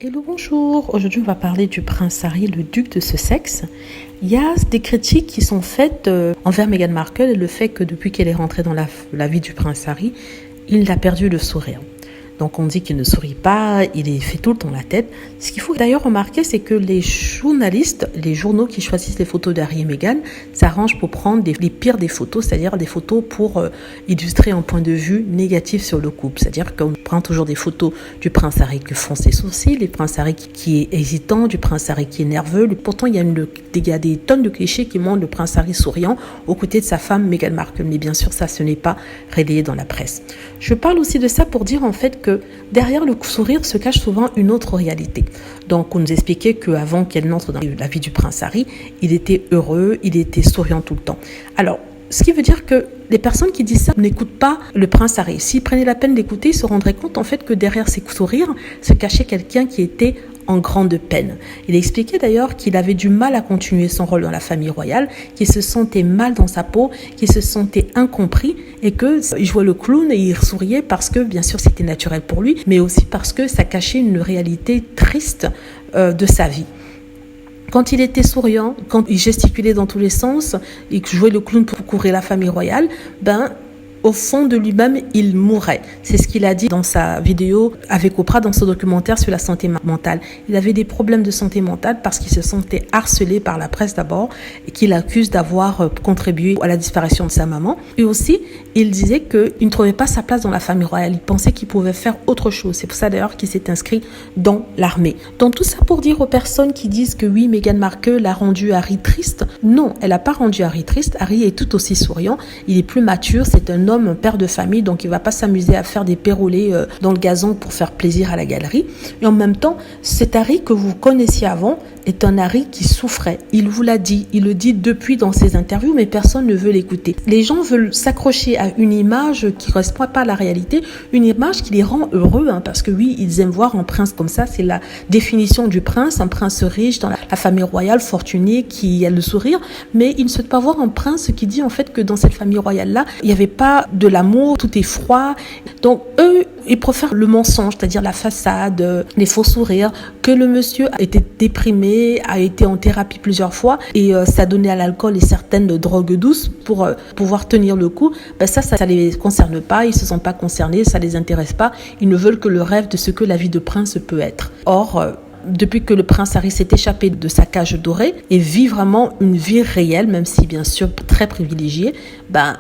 Hello, bonjour. Aujourd'hui, on va parler du prince Harry, le duc de Sussex. Il y a des critiques qui sont faites envers Meghan Markle et le fait que depuis qu'elle est rentrée dans la vie du prince Harry, il a perdu le sourire. Donc on dit qu'il ne sourit pas, il est fait tout le temps la tête. Ce qu'il faut d'ailleurs remarquer, c'est que les journalistes, les journaux qui choisissent les photos d'Harry et Meghan s'arrangent pour prendre les pires des photos, c'est-à-dire des photos pour illustrer un point de vue négatif sur le couple. C'est-à-dire qu'on prend toujours des photos du prince Harry qui fronce ses sourcils, du prince Harry qui est hésitant, du prince Harry qui est nerveux. Pourtant, il y a des tonnes de clichés qui montrent le prince Harry souriant aux côtés de sa femme Meghan Markle. Mais bien sûr, ça, ce n'est pas relayé dans la presse. Je parle aussi de ça pour dire en fait que derrière le sourire se cache souvent une autre réalité. Donc, on nous expliquait qu'avant qu'elle n'entre dans la vie du prince Harry, il était heureux, il était souriant tout le temps. Alors, ce qui veut dire que les personnes qui disent ça n'écoutent pas le prince Harry. S'ils prenaient la peine d'écouter, ils se rendraient compte en fait que derrière ces sourires se cachait quelqu'un qui était en grande peine. Il a expliqué d'ailleurs qu'il avait du mal à continuer son rôle dans la famille royale, qu'il se sentait mal dans sa peau, qu'il se sentait incompris et qu'il jouait le clown et il souriait parce que bien sûr c'était naturel pour lui, mais aussi parce que ça cachait une réalité triste de sa vie. Quand il était souriant, quand il gesticulait dans tous les sens, il jouait le clown pour couvrir la famille royale, au fond de lui-même, il mourait. C'est ce qu'il a dit dans sa vidéo avec Oprah, dans son documentaire sur la santé mentale. Il avait des problèmes de santé mentale parce qu'il se sentait harcelé par la presse d'abord et qu'il accuse d'avoir contribué à la disparition de sa maman. Et aussi, il disait qu'il ne trouvait pas sa place dans la famille royale. Il pensait qu'il pouvait faire autre chose. C'est pour ça d'ailleurs qu'il s'est inscrit dans l'armée. Donc tout ça pour dire aux personnes qui disent que oui, Meghan Markle a rendu Harry triste. Non, elle n'a pas rendu Harry triste. Harry est tout aussi souriant. Il est plus mature. C'est un père de famille, donc il va pas s'amuser à faire des pérolés dans le gazon pour faire plaisir à la galerie. Et en même temps, cet Harry que vous connaissiez avant est un Harry qui souffrait. Il vous l'a dit, il le dit depuis dans ses interviews, mais personne ne veut l'écouter. Les gens veulent s'accrocher à une image qui ne correspond pas à la réalité, une image qui les rend heureux, parce que oui, ils aiment voir un prince comme ça, c'est la définition du prince, un prince riche dans la famille royale, fortuné, qui a le sourire, mais ils ne souhaitent pas voir un prince qui dit en fait que dans cette famille royale-là, il n'y avait pas de l'amour, tout est froid. Donc eux, ils préfèrent le mensonge, c'est-à-dire la façade, les faux sourires, que le monsieur a été déprimé, a été en thérapie plusieurs fois et s'est donné à l'alcool et certaines drogues douces pour pouvoir tenir le coup. Ça les concerne pas, ils se sentent pas concernés, ça les intéresse pas. Ils ne veulent que le rêve de ce que la vie de prince peut être. Or, depuis que le prince Harry s'est échappé de sa cage dorée et vit vraiment une vie réelle, même si bien sûr très privilégiée,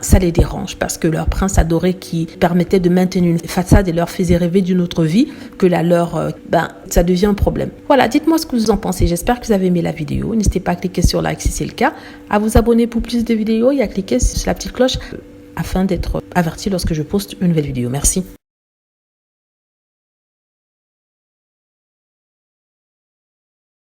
ça les dérange parce que leur prince adoré qui permettait de maintenir une façade et leur faisait rêver d'une autre vie que la leur, ça devient un problème. Voilà, dites-moi ce que vous en pensez. J'espère que vous avez aimé la vidéo. N'hésitez pas à cliquer sur like si c'est le cas, à vous abonner pour plus de vidéos et à cliquer sur la petite cloche afin d'être averti lorsque je poste une nouvelle vidéo. Merci.